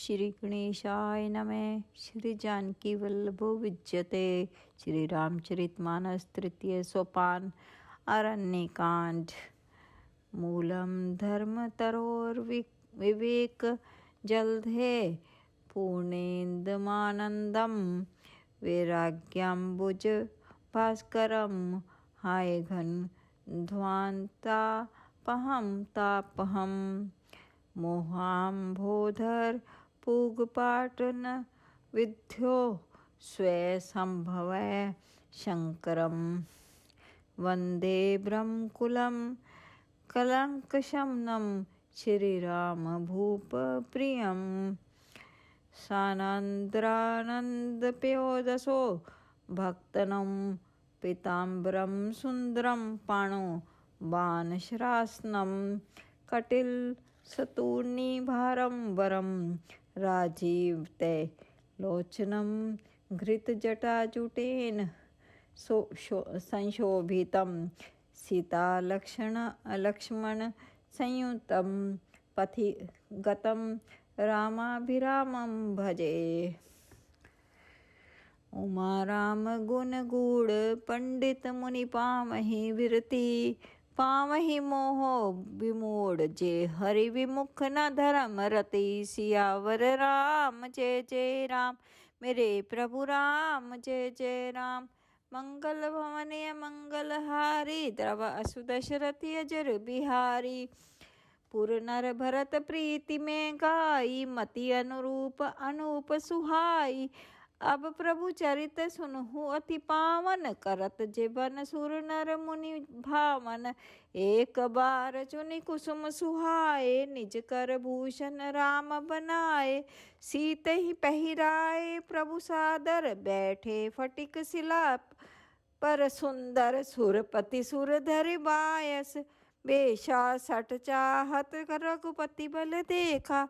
श्री गणेशाय नमः। श्री जानकी वल्लभो विज्यते। श्री रामचरितमानस तृतीय सोपान अरण्यकांड। मूलम धर्म तरोर विवेक जलधे पूर्णेन्दमानंदम वैराग्याम्बुज भास्करम हाय घन ध्वांतापहम तापहम मोहाम्भोधर पूगपाटन विद्यो स्वे संभवय शंकरम वंदे ब्रह्मकुलम कलंकशमनम श्रीराम भूप प्रियम सानंद्रानंदपयोदसो भक्तनं पीताम्बरं सुंदरं पाणो बाणशरासनं कटिल सतूर्णिभारं वरं राजीवते लोचनं घृतजटाजुटेन संशोभितं सीतालक्ष्मण संयुतं पथि गतं रामाभिरामं भजे। उमा राम गुण गूढ़ पंडित मुनि पामहि विरति पामहि मोह विमूढ़ जे हरि विमुख न धर्म रति सियावर राम जय जय राम मेरे प्रभु राम जय जय राम। मंगल भवने मंगल हारी द्रव असु दशरथि अजर बिहारी पुर नर भरत प्रीति में गाई मति अनुरूप अनूप सुहाई। अब प्रभु चरित सुनहु अति पावन करत जीवन सुर नर मुनि भावन। एक बार चुनि कुसुम सुहाए निज कर भूषण राम बनाए। सीत ही पहिराए प्रभु सादर बैठे फटिक शिला पर सुंदर सुरपति सुर धरि बायस। बेशा सठ चाहत रघुपति बल देखा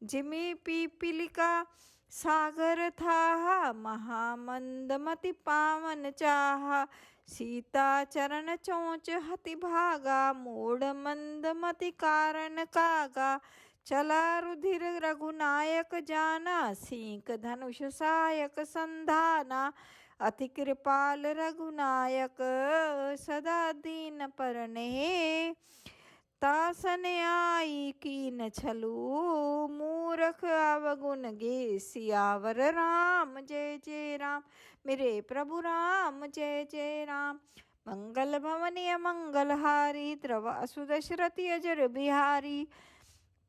जिमि पीपीलिका सागर था महामंदमति पावन चाहा। सीता चरण चोंच हति भागा मूढ़ मंदमति कारण कागा। चला रुधिर रघुनायक जाना सींक धनुष सायक संधाना। अति कृपाल रघुनायक सदा दीन परने तासन आई कीन छलू मूरख अवगुण गे सियावर राम जय जय राम मेरे प्रभु राम जय जय राम। मंगल भवनीय मंगल हारी द्रव असु दशरथि अजर बिहारी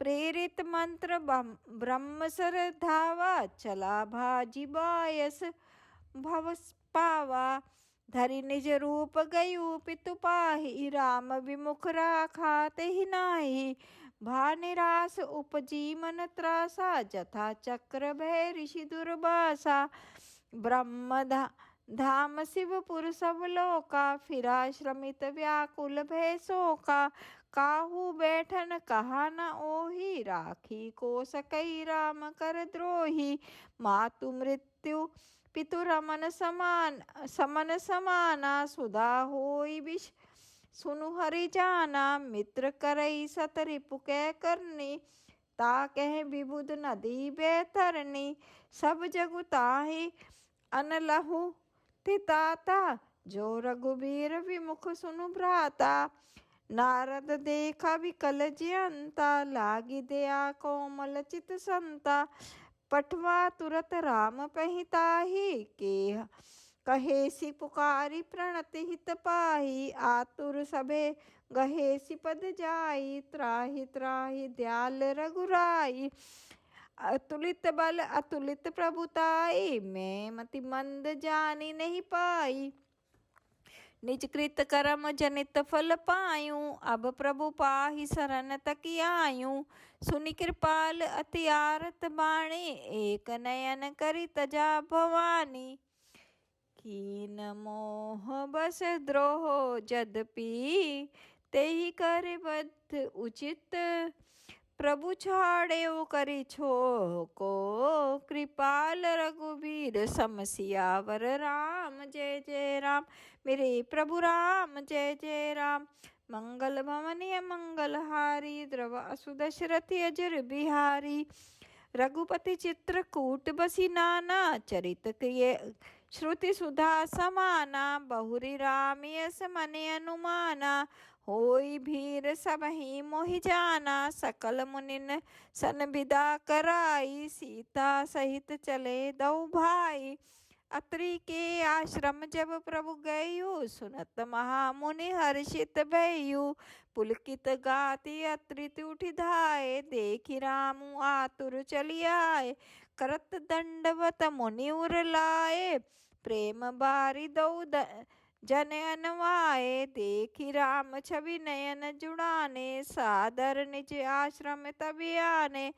प्रेरित मंत्र ब्रह्मसर धावा चला भाजी बायस भव पावा। धरि निज रूप गयु पितु पाहि राम विमुख राखा तेहि नाही। भा निरास उपजी मन त्रासा जथा चक्र भय ऋषि दुर्वासा। ब्रह्म धाम शिवपुर सब लोका फिरा श्रमित व्याकुल भय शोका। काहू बैठन कहा न ओहि राखी को सकई राम कर द्रोही। मातु मृत्यु पितु रमन समन समाना सुधा होई विष सुनु हरि जाना। मित्र करई सतरि पुकै करनी ता कह विबुध नदी बैतरनी। सब जगु ताहि अनलहु तिताता जो रघुबीर विमुख सुनु भ्राता। नारद देखा विकल जयंता लागी दया कोमल चित संता। पठवा तुरत राम पहिताही के कहेसी पुकारी प्रणति हित पाही। आतुर सभे गहेसी पद जाई त्राहि त्राहि दयाल रघुराई। अतुलित बल अतुलित प्रभुताई मैं मति मंद जानी नहीं पाई। निज कृत कर्म जनित फल पायूं अब प्रभु पाहि शरण तकी आयूं। सुनि कृपाल अति आरत बाणी एक नयन करि तजा भवानी। कीन मोह बस द्रोह जदपि तेहि कर बद्ध उचित। प्रभु छाड़ेउ करि छो को कृपाल रघुबीर सम सियावर राम जय जय राम मेरे प्रभु राम जय जय राम। मंगल भवनीय मंगल हारी द्रव असु दशरथि अजर बिहारी रघुपति चित्रकूट बसी नाना, चरित किए श्रुति सुधा समाना, बहुरी राम यस मने अनुमाना, होई भीर सबहि मोहि जाना, सकल मुनिन सन विदा कराई, सीता सहित चले दौ भाई। अत्रि के आश्रम जब प्रभु गयु, सुनत महामुनि हर्षित भयु, पुलकित गाति अत्रि उठि धाये, देखि रामु आतुर चली आए, करत दंडवत मुनि उर लाए, प्रेम बारी दौ जन अनवाए, देखि राम छवि नयन जुड़ाने, सादर निज आश्रम तबि आने,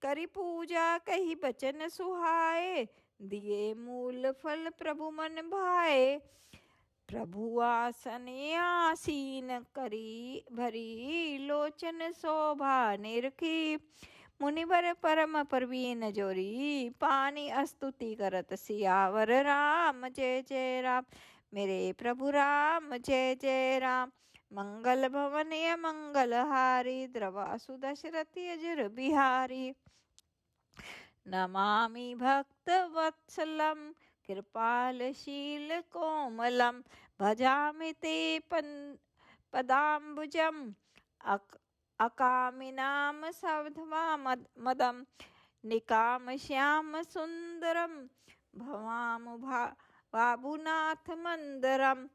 करी पूजा कही बचन सुहाए, दिए मूल फल प्रभु मन भाए। प्रभु आसन आसीन करी, भरी लोचन शोभा निरखी, मुनिवर परम परवीन जोरी, पानी स्तुति करत सियावर राम जय जय राम। मेरे प्रभु राम जय जय राम। मंगल भवन मंगल हारी, द्रवासु दशरथि अजर बिहारी। नमामि भक्त वत्सलम, कृपालशील कोमलम, भजामि ते पदाम्बुजम, अकामिनाम सवध्वा मदम, निकाम श्याम सुंदरम, भवाम बाबुनाथ मंदरम,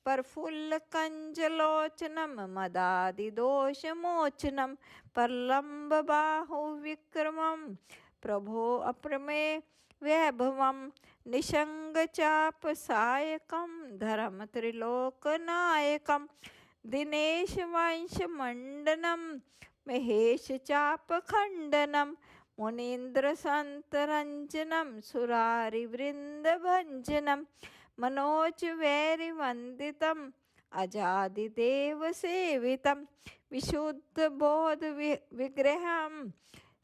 प्रफुल्ल कंजलोचनम, मदादि दोष मोचनम, प्रलंब बाहु विक्रमम, प्रभो अप्रमेय वैभवम, निशंग चाप सायकम, धर्म त्रिलोक नायकम, दिनेश वंश मंडनम, महेश चाप खंडनम, मुनीन्द्र संत रंजनम, सुरारि वृंद भंजनम, मनोज वैरि वंदितम, अजादि देव सेवितम, विशुद्ध बोध विग्रहम,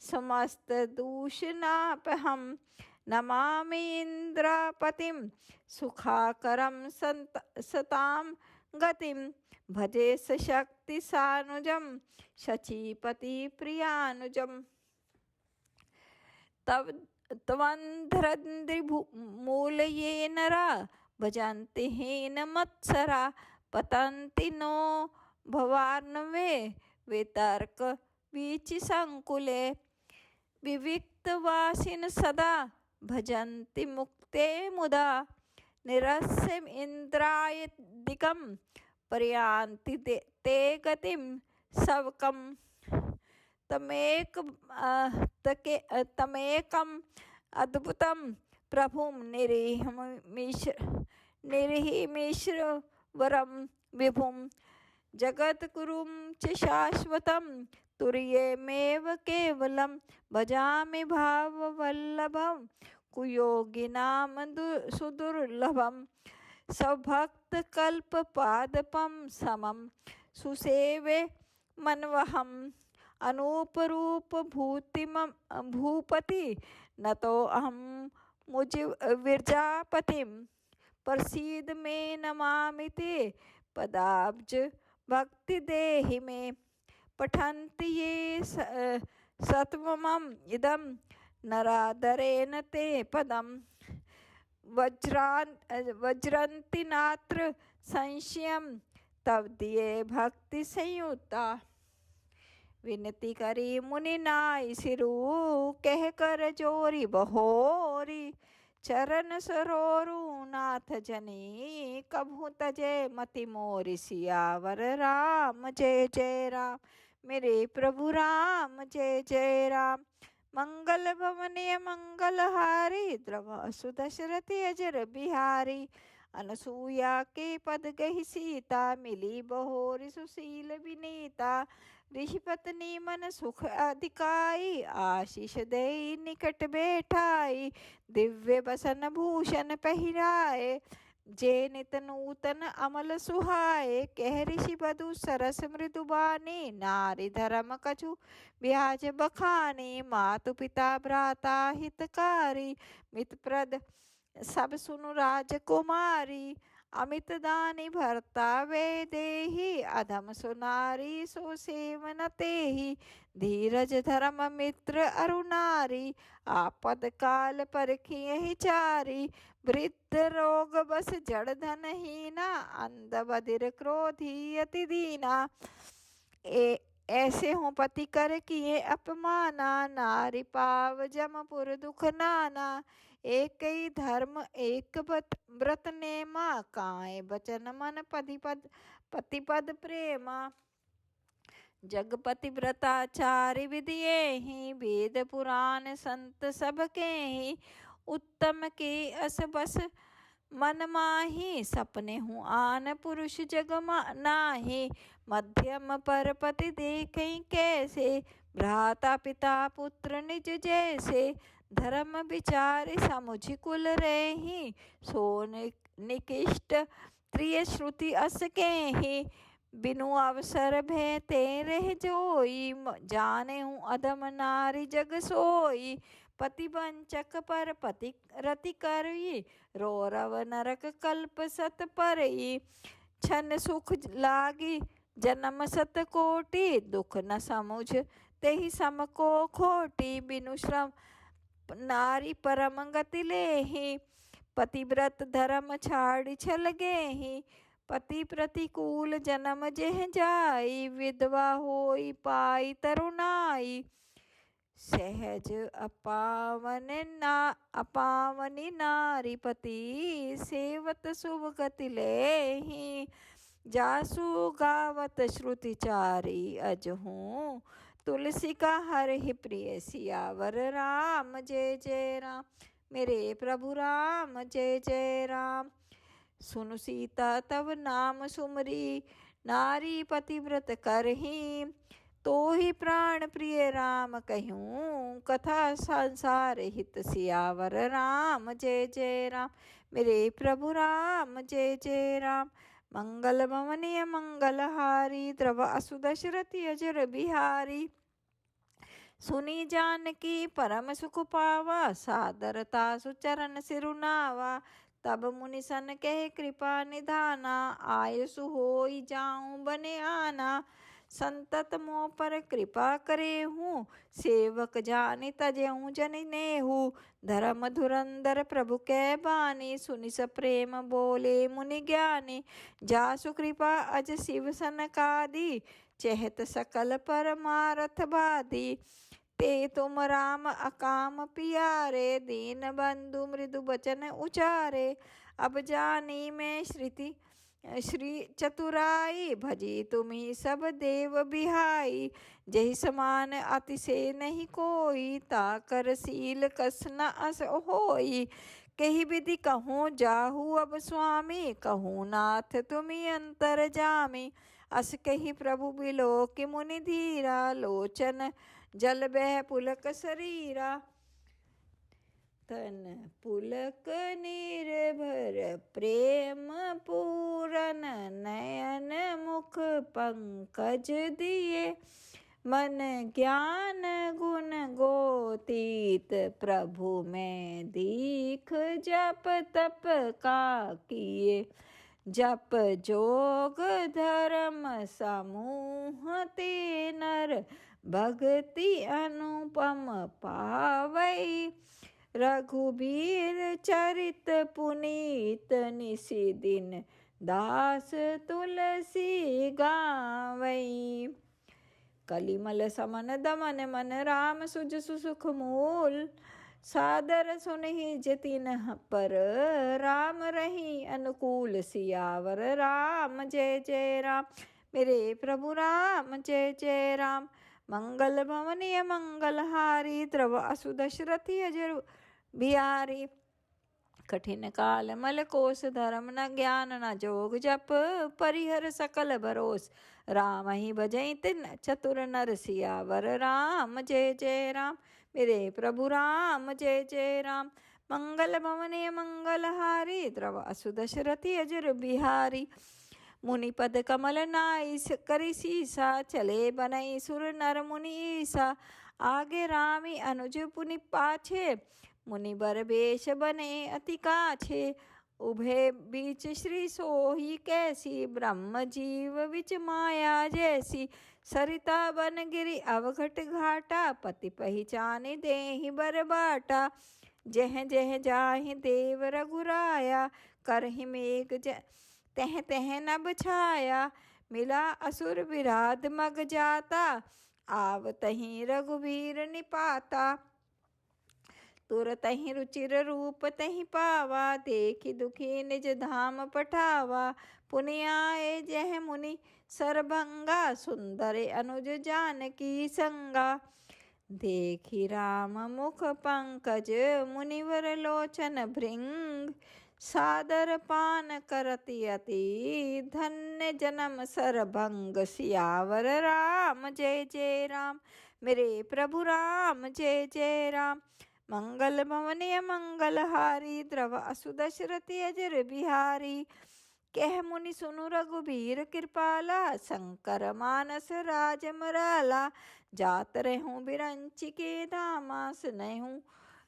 समस्त दूषणापहम, नमामि इंद्रापतिम, सुखाकरम सताम गतिम, भजे सशक्ति सानुजम, शचीपति प्रियानुजम, तव त्वंध्रन्द्रि मूल ये नरा, भजन्ति हीन मत्सरा, पतन्ति नो भवार्णवे, वितर्क वीचि संकुले, विविक्त वासिन सदा, भजन्ति मुक्ते मुदा, निरस्य इंद्राय दिकम, प्रयान्ति ते गतिम सवकम, तमेकम अद्भुतम प्रभुम निरीहमीश्वरम विभुम, जगद्गुरुं च शाश्वतं, तुर्यमेव केवलं, भजामि भाववल्लभं, कुयोगिनां सुदुर्लभं, सभक्तकल्पपादपं समं, सुसेवे मनवहं, अनूपरूप भूपति, नतो अहं मुझ विरजापतिं, प्रसीद मे नमामि ते पदाब्ज भक्ति देहि मे, पठन्ति ये सत्वमम् इदं, नरादरेण ते पदं, वज्रन्ति नात्र संशयं, तव दिए भक्ति संयुक्ता, विनती करी मुनि नाई सिरु, कह कर जोरी बहोरी, चरण सरोरु नाथ जनी, कभू तजे मति मोरी, सियावर राम जय जय राम। मेरे प्रभु राम जय जय राम। मंगल भवनीय मंगल हारी, द्रवासु दशरथि अजर बिहारी, अनसूया के पद गहि सीता, मिली बहोरी सुशील विनीता, ऋषिपत्नी मन सुख अधिकाई, आशीष देई निकट बैठाई, दिव्य बसन भूषण पहिराए, जे नित नूतन अमल सुहाए, कह ऋषि बधु सरस मृदुबानी, नारी धर्म कछु ब्याज बखानी, मातु पिता भ्राता हितकारी, मित प्रद सब सुनु राजकुमारी, अमित दानी भरता वे देहि, अधम सुनारी सो सेवन तेहि। धीरज धर्म मित्र अरु नारी, आपद काल परखियहि चारी। वृद्ध रोग बस जड़ धन हीना, अंध बधिर क्रोधी अति दीना। ऐसे हों पति कर किए अपमाना, नारी पाव जमपुर दुख नाना। एक ही धर्म एक व्रत नेमा, काए बचन मन पति पद प्रेमा। जगपति व्रताचार्य विधियेहि, वेद पुराण संत सबके ही। उत्तम के अस बस मन माही, सपने हूँ आन पुरुष जग नाही। मध्यम पर पति देखें कैसे, भ्राता पिता पुत्र निज जैसे। धर्म विचार समुझ कुल रही, सो निकिष्ट प्रिय श्रुति अस के ही। बिनु अवसर भय ते रह जोई, जाने हूँ अधम नारी जग सोई। पति वंचक पर पति रति करई, रौरव नरक कल्प सत परई। छन सुख लागी जन्म सत कोटि, दुख न समुझ तेहि सम को खोटी। बिनु श्रम नारी परम गति लेहि, पतिव्रत धर्म छाड़ छल गेहि। पति प्रतिकूल जन्म जेह जाई, विधवा होई पाई तरुणाई। सहज अपावनी नारी पति, सेवत शुभ गति लेहि। जासु गावत श्रुति चारी, अजहूँ तुलसी का हर ही प्रिय। सियावर राम जय जय राम, मेरे प्रभु राम जय जय राम। सुनु सीता तब नाम सुमरी, नारी पतिव्रत करही। तो ही प्राण प्रिय राम कहूँ, कथा संसार हित। सियावर राम जय जय राम, मेरे प्रभु राम जय जय राम। मंगल भवनीय मंगलहारी, द्रव असु दशरथि अजर बिहारी। सुनी जानकी परम सुख पावा, सादरता सुचरण सिरुनावा। तब मुनि सन कहे कृपा निधाना, आयसु होई जाऊं बने आना। संतत मोह पर कृपा करे हूँ, सेवक जानि तजेहूँ जन नेहू। धर्म धुरंधर प्रभु कै बानी, सुनि स प्रेम बोले मुनि ज्ञानी। जासु कृपा अज शिव सनकादि, चहत सकल परमारथ बाधी। ते तुम राम अकाम पियारे, दीन बंधु मृदु बचन उचारे। अब जानी मैं श्री चतुराई, भजी तुम्ही सब देव बिहाई। जहि समान अतिशय नहीं कोई, ताकर शील कस न अस होई। कही विधि कहूँ जाहू अब स्वामी, कहूँ नाथ तुम्ही अंतर जामी। अस कही प्रभु बिलो कि मुनि धीरा, लोचन जल बह पुलक शरीरा। तन पुलक निर्भर प्रेम पूरन, नयन मुख पंकज दिए। मन ज्ञान गुण गोतीत, प्रभु में दीख जप तप का किए। जप जोग धर्म समूह ते नर, भक्ति अनुपम पावई। रघुबीर चरित पुनीत, निसि दिन दास तुलसी गावई। कलिमल समन दमन मन, राम सुज सुसुख मूल। सादर सुनहि जतिन पर, राम रही अनुकूल। सियावर राम जय जय राम, मेरे प्रभु राम जय जय राम। मंगल भवनीय मंगलहारी, द्रव असु दशरथि अजर बिहारी। कठिन काल मल कोस, धर्म न ज्ञान न जोग जप। परिहर सकल भरोस, राम ही भजई तिन चतुर नर। सियावर राम जय जय राम, मेरे प्रभु राम जय जय राम। मंगल भवनीय मंगलहारी, द्रव असु दशरथि अजर बिहारी। मुनि पद कमल नाई, करि सीसा। चले बनई सुर नर मुनि ईसा। आगे रामी अनुज पुनि पाछे, मुनि बर बेश बने अति काछे। उभे बीच श्री सोही कैसी, ब्रह्म जीव विच माया जैसी। सरिता बन गिरी अवघट घाटा, पति पहिचाने देहि बर बाटा। जह जह जाहि देव रघुराया, करहि मेघ तह तह नभ छाया। मिला असुर विराध मग जाता, आवतहि रघुवीर निपाता। तुरतहि रुचिर रूप तहि पावा, देखि दुखी निज धाम पठावा। पुनि आए जह मुनि सरभंगा, सुंदर अनुज जानकी संगा। देखि राम मुख पंकज, मुनिवर लोचन भृंग। सादर पान करति अति, धन्य जन्म सरभंग। सियावर राम जय जय राम, मेरे प्रभु राम जय जय राम। मंगल भवनीय मंगलहारी, द्रव असु दशरथि अजर बिहारी। कह मुनि सुनु रघुबीर कृपाला, शंकर मानस राज मराला। जात रहूं बिरंची के धामा, सुनहूं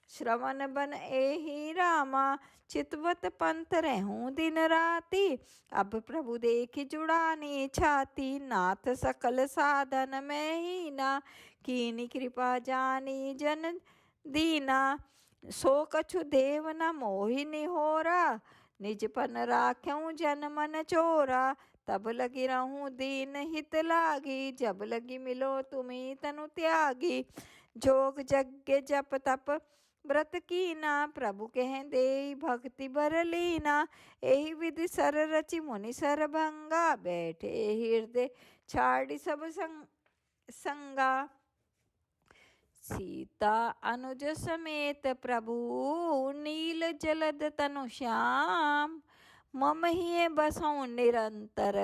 श्रवण बन एहि रामा। चितवत पंथ रहूं दिन राति, अब प्रभु देखि जुड़ानी छाती। नाथ सकल साधन में हीना, कीनी कृपा जानी जन दीना। सो कछु देव न मोहि निहोरा, निजपन राख्यूं जन मन चोरा। तब लगी रहूं दीन हित लागी, जब लगी मिलो तुम्ही तनु त्यागी। जोग यज्ञ जप तप व्रत कीना, प्रभु कह देई भक्ति बर लीना। एहि विधि सर रचि मुनि सरभंगा, बैठे हृदय छाड़ी सब संगा। सीता अनुज समेत प्रभु, नील जलद तनु श्याम। मम हिय बसों निरंतर,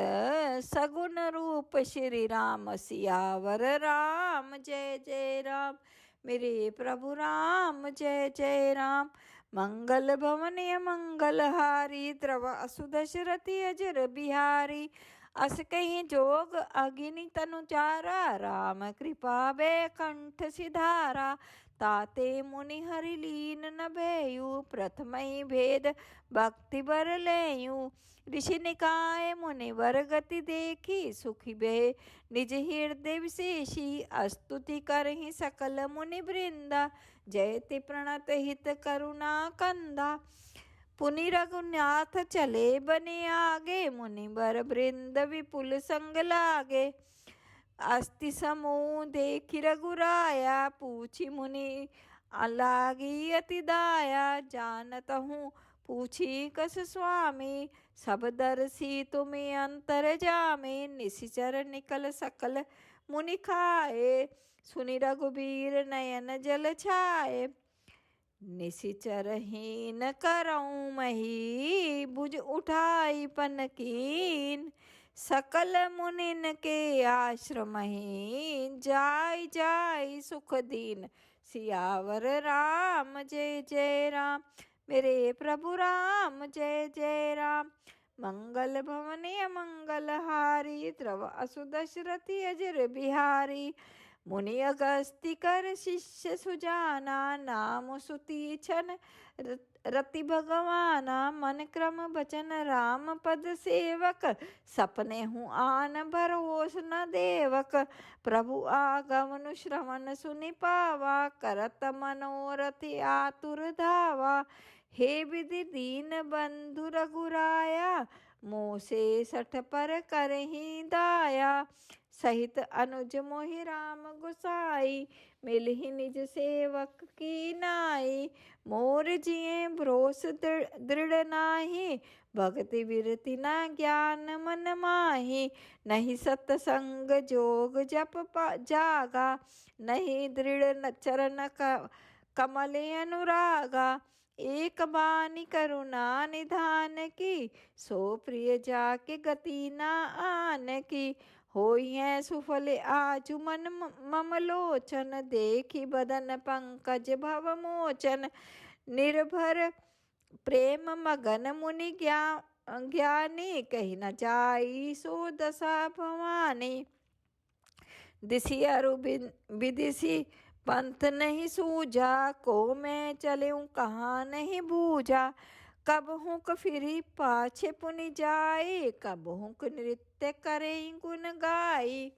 सगुन रूप श्री राम। सियावर राम जय जय राम, मेरे प्रभु राम जय जय राम। मंगल भवनीय मंगलहारी, द्रव असु दशरथि अजर बिहारी। अस कहीं जोग अगिनि तनु चारा, राम कृपा बैकंठ सिधारा। ताते मुनि हरि लीन न भयउ, प्रथमहि भेद भक्ति बर लेयु। ऋषि निकाय मुनिवर गति देखी, सुखी भय निज हृदय विशेषी। स्तुति करहि सकल मुनि वृंदा, जयति प्रणत हित करुणा कंदा। पुनि रघुनाथ चले बने आगे, मुनिवर वृंद विपुल संग लागे। अस्ति समूह देखि रघुराया, पूछी मुनि लागी अति दाया। जानत हूँ पूछी कस स्वामी, सब दर्शी तुम्हें अंतर जामे। निशिचर निकल सकल मुनि खाए, सुनि रघुबीर नयन जल छाए। निशिचर हीन करऊं मही, भुज उठाई पन कीन। सकल मुनिन के आश्रम ही, जाय जाय सुख दीन। सियावर राम जय जय राम, मेरे प्रभु राम जय जय राम। मंगल भवनीय मंगलहारी, द्रव असु दशरथि अजर बिहारी। मुनि अगस्ति कर शिष्य सुजाना, नाम सुति छन रति भगवाना। मन क्रम बचन राम पद सेवक, सपने हूँ आन भरोस न देवक। प्रभु आगमनु श्रवण सुनि पावा, करत मनोरथ आतुर धावा। हे विधि दीन बंधु रघुराया, मोह से सठ पर करहि दाया। सहित अनुज मोहि राम गुसाई, मिलहि निज सेवक की नाई। मोर जिए भरोस दृढ़ नाही, भक्ति विरति न ज्ञान मन माही। नहीं सत्संग जोग जप जागा, नहीं दृढ़ चरण कमल अनुरागा। एक बानी करुणा निधान की, सो प्रिय जाके गति न आन की। होई है सुफल आजु मन मम लोचन, देखी बदन पंकज भव मोचन। निर्भर प्रेम मगन मुनि ज्ञानी, कही न जाई सो दशा भवानी। दिशि अरु विदिशि पंथ नहीं सूझा, को मैं चलूं कहाँ नहीं बूझा। कब हुक फिरी पाछे पुनि जाई, कब हुक नृत्य करे गुण गाई।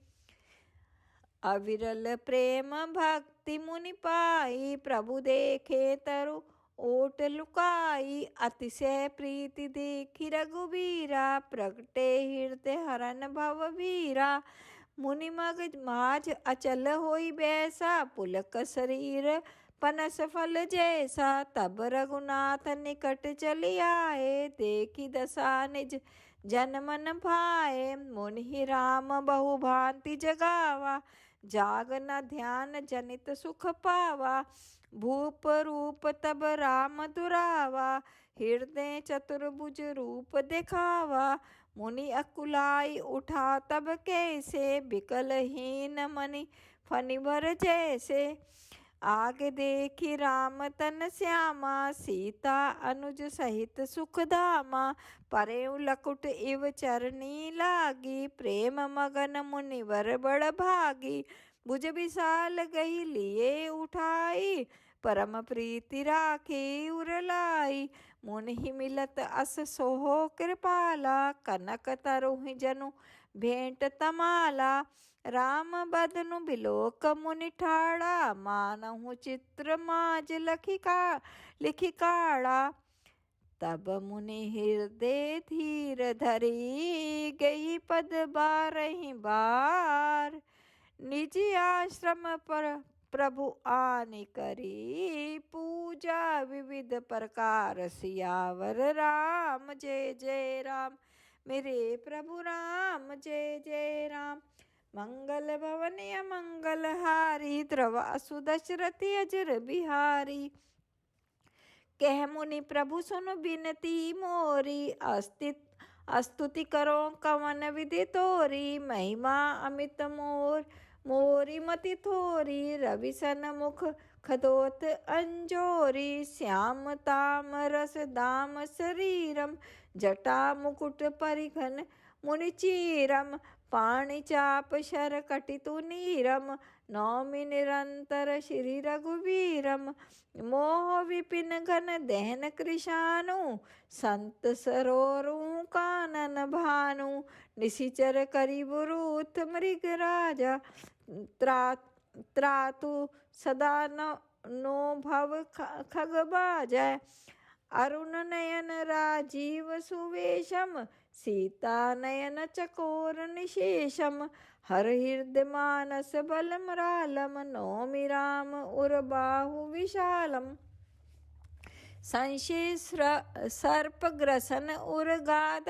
अविरल प्रेम भक्ति मुनि पाई, प्रभु देखे तरु ओट लुकाई। अतिशय प्रीति देखी रघुबीरा, प्रगटे हृदय हरन भव भीरा। मुनि मग माज अचल होई बैसा, पुलक शरीर पनस फल जैसा। तब रघुनाथ निकट चली आए, देखी दशा निज जन मन भाए। मुनि राम बहु भांति जगावा, जाग न ध्यान जनित सुख पावा। भूप रूप तब राम दुरावा, हृदय चतुर्भुज रूप दिखावा। मुनि अकुलाई उठा तब कैसे, बिकलहीन मनि फनि भर जैसे। आगे देखी राम तन श्यामा, सीता अनुज सहित सुख धामा। परेउ लकुट इव चरनी लागी, प्रेम मगन मुनिवर बड़ भागी। भुज विशाल गही लिए उठाई, परम प्रीति राखी उरलाई। मुनि मिलत अस सोहो कृपाला, कनक तरुहि जनु भेंट तमाला। राम बदनु बिलोक मुनि ठाड़ा, मानहु चित्र माज लिखि काढ़ा। तब मुनि हृदय धीर धरी, गई पद बारहि बार। निज आश्रम पर प्रभु आनि करी, पूजा विविध प्रकार सियावर राम। जय जय राम मेरे प्रभु राम, जय जय राम। मंगल भवन मंगल हारी, द्रवासु दशरथि अजर बिहारी। कह मुनि प्रभु सुन बिनती मोरी, स्तुति करो कवन विधि तोरी। महिमा अमित मोरी मति थोरी, रवि सन मुख खदोत अंजोरी। श्याम ताम रस दाम शरीरम, जटा मुकुट परिघन मुनि चीरम। पाणि चाप शर कटितु नीरम, नौमि निरंतर श्री रघुवीरम। मोह विपिन घन दहन कृशानु, संत सरोरु कानन भानु। निशिचर करि बुरूथ मृग राजा, त्रातु सदा नो भव खग बाजै। अरुण नयन राजीव सुवेशम, सीता नयन चकोर निशेषम। हर हृदय मानस बल मरालम, नौमि राम उर बाहु विशालम। संशय सर्प ग्रसन उर गाद,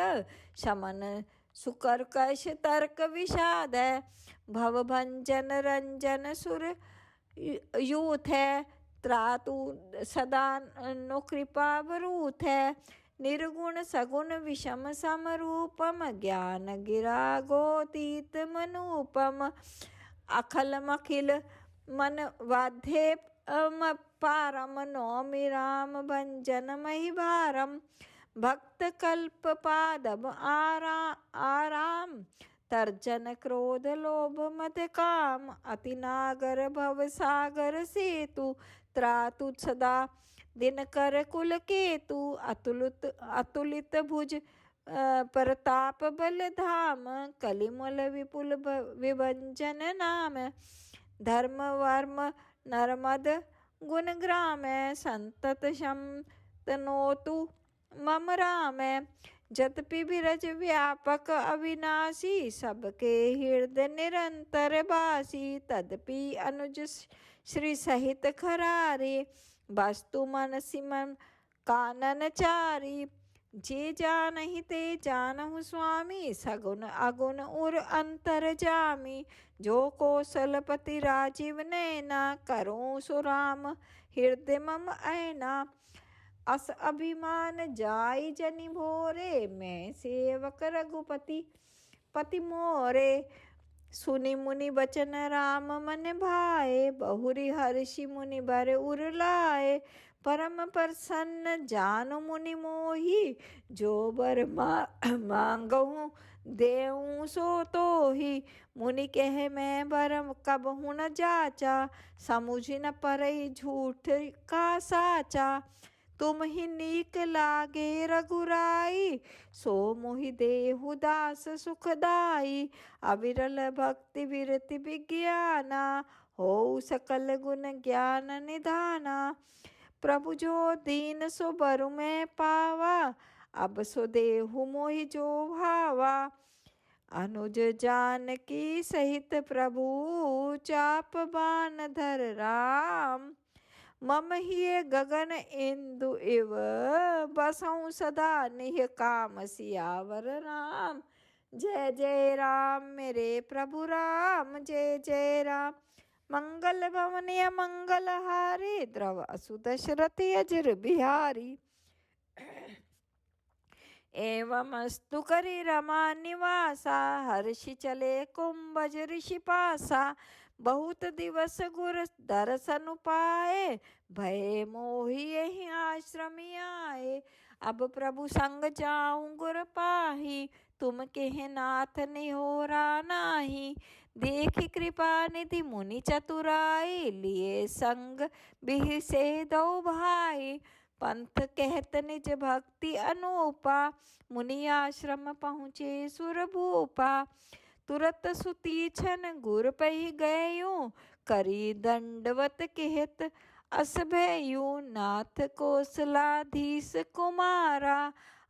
शमन सुकर्कश तर्क विषाद। भव भंजन रंजन सुर यूथ है, त्रातु सदा नो कृपा वरूथ है। निर्गुण सगुण विषम समरूपम, ज्ञान गिरा गोतीत मनूपम। अखल मखिल मन वाध्ये पारम, नौमि राम भंजन महि भारम। भक्त कल्प पादम आराम, तर्जन क्रोध लोभ मद काम। अति नागर भव सागर सेतु, त्रातु सदा दिन कर कुल केतु। अतुलित भुज प्रताप बल धाम, कलिमल विपुल विभंजन नाम। धर्म वर्म नर्मद गुण ग्राम, संतत शम तनोतु मम राम। जतपि बिरज व्यापक अविनाशी, सबके हृदय निरंतर बासी। तदपि अनुज श्री सहित खरारे, वस्तु मन सिमन कानन चारी। जे जानहि ते जानहु स्वामी, सगुण अगुण उर अंतर जामी। जो कौशलपति राजीव नैना, करूँ सुराम हृदय मम ऐना। अस अभिमान जाई जनि भोरे, मैं सेवक रघुपति पति मोरे। सुनि मुनि बचन राम मन भाए, बहुरी हर्षि मुनि बर उर लाए। परम प्रसन्न जानु मुनि मोहि, जो बर मांगहु देऊँ सो तोहि। मुनि कहे मैं बर कबहु न जाचा, समुझ न परई झूठ का साचा। तुम ही नीक लागे रघुराई, सो मोहि देहु दास सुखदाई। अविरल भक्ति विरति विज्ञाना, हो सकल गुण ज्ञान निधाना। प्रभु जो दीन सो बरु मैं पावा, अब सो देहु मोहि जो भावा। अनुज जानकी सहित प्रभु, चाप बान धर राम। मम हिय गगन इंदु इव, बसऊं सदा निह काम सियावर राम। जय जय राम मेरे प्रभु राम, जय जय राम। मंगल भवनीय मंगल हारी, द्रव असु दशरथ अजर बिहारी। एवमस्तु करी रमा निवासा, हर्षि चले कुंभज ऋषि पासा। बहुत दिवस गुर दर्शन पाए, भय मोहि यही आश्रमी आए। अब प्रभु संग जाऊं गुर पाही, तुम केह नाथ निहोरा नाही। देखि कृपा निधि मुनि चतुराई, लिए संग बिहि से दो भाई। पंथ कहत निज भक्ति अनूपा, मुनि आश्रम पहुँचे सुर भूपा। तुरत सुतीक्षण गुर पै गयो, करी दंडवत कहत अस भयु। नाथ कौशलाधीश कुमारा,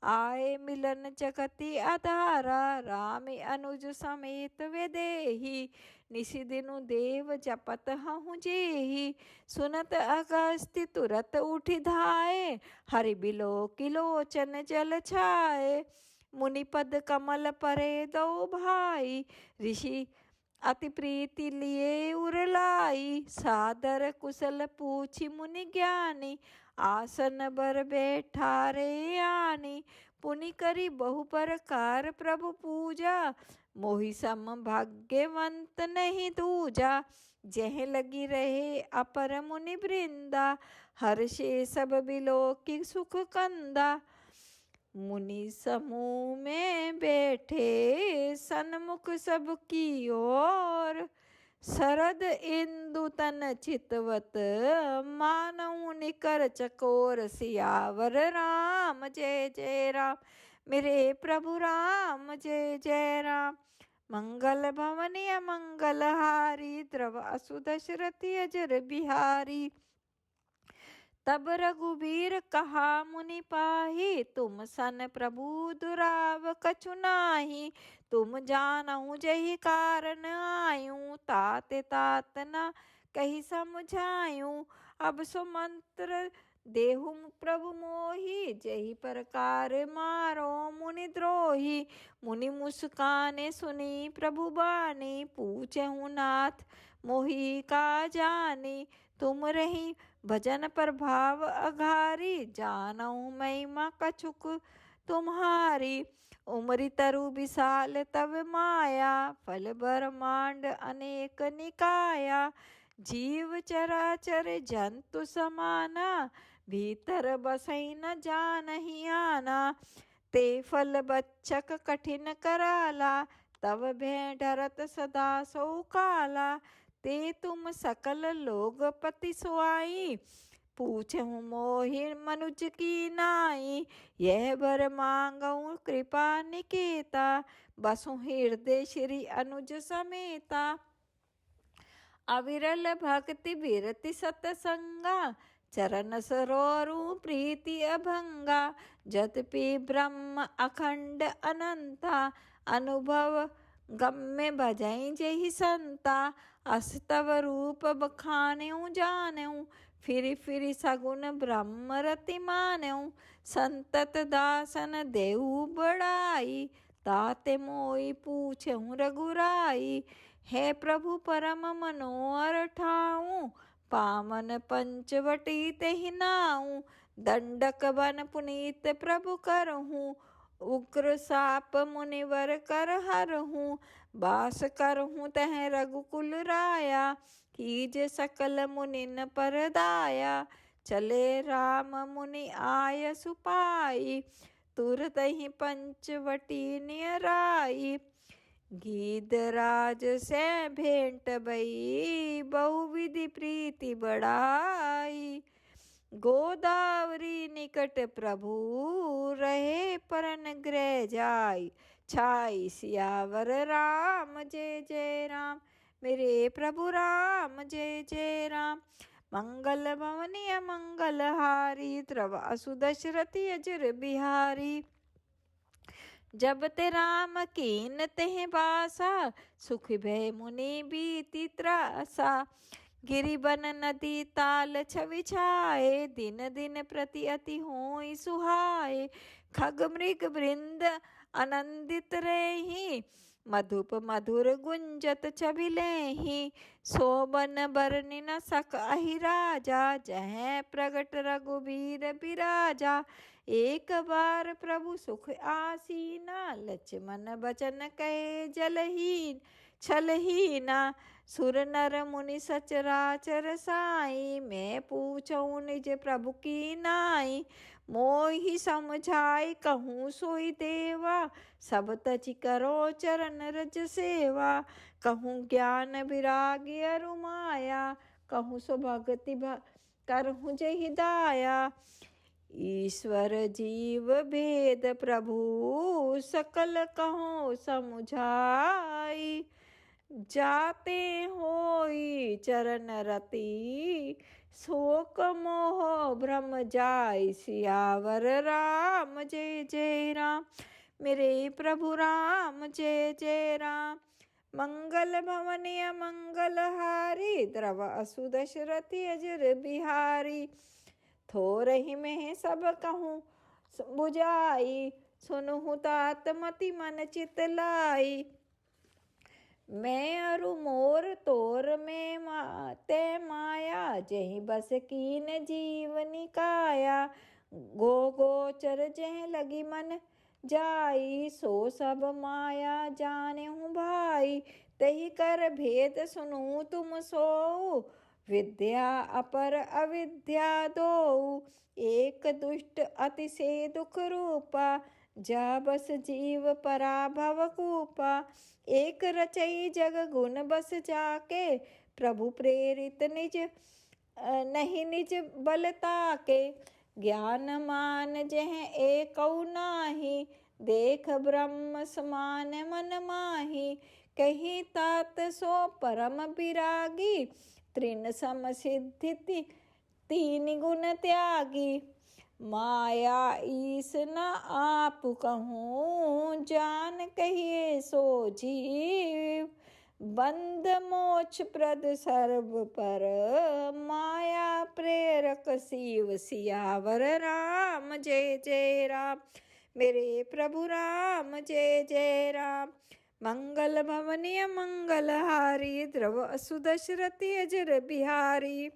आए मिलन जगति आधारा। राम अनुज समेत विदेही, निशि दिनु देव जपत हहु जेहि। सुनत अगस्त्य तुरत उठि धाये, हरि बिलो किलोचन जल छाए। मुनिपद कमल परे दो भाई, ऋषि अति प्रीति लिए उरलाई। सादर कुशल पूछी मुनि ज्ञानी, आसन बर बैठारे आनी। पुनि करी बहु प्रकार प्रभु पूजा, मोहि सम भाग्यवंत नहीं दूजा। जह लगी रहे अपर मुनि वृंदा, हर्षे सब बिलोकि सुख कंदा। मुनि समूह में बैठे, सन्मुख सब की ओर। शरद इंदु तन चितवत, मानऊ निकर चकोर। सियावर राम जय जय राम, मेरे प्रभु राम जय जय राम। मंगल भवनीय मंगल हारी, द्रव असु दशरथ अजर बिहारी। तब रघुबीर कहा मुनि पाही, तुम सन प्रभु दुराव कछु नाही। तुम जानहु जहि कारण आयूं, तात तात न कही समझायूं। अब सो मंत्र देहु प्रभु मोहि, जहि प्रकार मारो मुनि द्रोही। मुनि मुस्काने सुनी प्रभु बानी, पूछहु नाथ मोहि का जानी। तुम रही भजन प्रभाव अघारी, जानऊ महिमा कछुक तुम्हारी। उमरी तरु विशाल तव माया, फल ब्रह्मांड अनेक निकाया। जीव चराचर जंतु समाना, भीतर बसई न जानहि आना। ते फल बच्चक कठिन कराला, तव भय डरत सदा सो काला। ते तुम सकल लोग पति सुआई, पूछहु मोहि मनुज की नाई। यह बर मांगऊं कृपा निकेता, बसु हृदय श्री अनुज समेता। अविरल भक्ति विरति सतसंगा, चरण सरोरु प्रीति अभंगा। जतपि ब्रह्म अखंड अनंता, अनुभव गम्य भजई जेहि संता। अस तव रूप बखान्यु जान्यु, फिरि फिरि सगुन ब्रह्म रति मान्यु। संतत दासन देहु बड़ाई, ताते मोई पूछहु रघुराई। हे प्रभु परम मनोहर ठाऊं, पावन पंचवटी तेहि नाऊं। दंडक बन पुनीत प्रभु करहूँ, उग्र साप मुनिवर कर हरहूँ। बास करहूँ तह रघुकुल राया, कीज सकल मुनिन पर दाया। चले राम मुनि आय सुपाई, तुरत ही पंचवटी नियराई। गीधराज से भेंट भई, बहुविधि प्रीति बढ़ाई। गोदावरी निकट प्रभु रहे परन ग्रह जाय छाई सियावर राम जय जय राम। मेरे प्रभु राम जय जय राम। मंगल भवनीय मंगल हारी द्रव असु दशरथी अजर बिहारी। जब ते राम कीन तेह बासा सुख भय मुनि बीती त्रासा। गिरि बन नदी ताल छवि छाए दिन दिन प्रति अति होई सुहाए। खग मृग वृंद आनंदित रही मधुप मधुर गुंजत छवि लेहि। शोभन बरनि न सक अहि राजा जहाँ प्रगट रघुबीर बिराजा। एक बार प्रभु सुख आसीना लक्ष्मण बचन कहे जलहीन छलहीना। सुर नर मुनि सचराचर साई मैं पूछऊँ निज प्रभु की नाई। मोहि समझाई कहूँ सोई देवा सब तजि करो चरण रज सेवा। कहूँ ज्ञान विरागी अरु माया कहूँ सो भगति करहूँ जहि दाया। ईश्वर जीव भेद प्रभु सकल कहो समुझाई। जाते होई चरण रति शोक मोह भ्रम जाय। सियावर राम जय जय राम। मेरे प्रभु राम जय जय राम। मंगल भवनीय मंगल हारी द्रव असु दशरथी अजर बिहारी। थोरहि में सब कहूँ बुझाई सुनहु तात मति मन चित लाई। मैं अरु मोर तोर में ते माया जहि बस कीन जीवनी काया। गो गोचर जह लगी मन जाई सो सब माया जाने हूँ भाई। तही कर भेद सुनू तुम सो विद्या अपर अविद्या दो। एक दुष्ट अतिशय दुख रूपा जा बस जीव पराभव कूपा। एक रचई जग गुण बस जाके प्रभु प्रेरित निज नहीं निज बलता के। ज्ञान मान जह एकौ नाही देख ब्रह्म समान मन माही। कही तात सो परम विरागी तृण सम सिद्धि तीन गुण त्यागी। माया ईस न आप कहूँ जान कहिए सो जीव। बंद मोक्ष प्रद सर्व पर माया प्रेरक शिव। सियावर राम जय जय राम। मेरे प्रभु राम जय जय राम। मंगल भवनीय मंगल हारी द्रव असु दशरथी अजर बिहारी।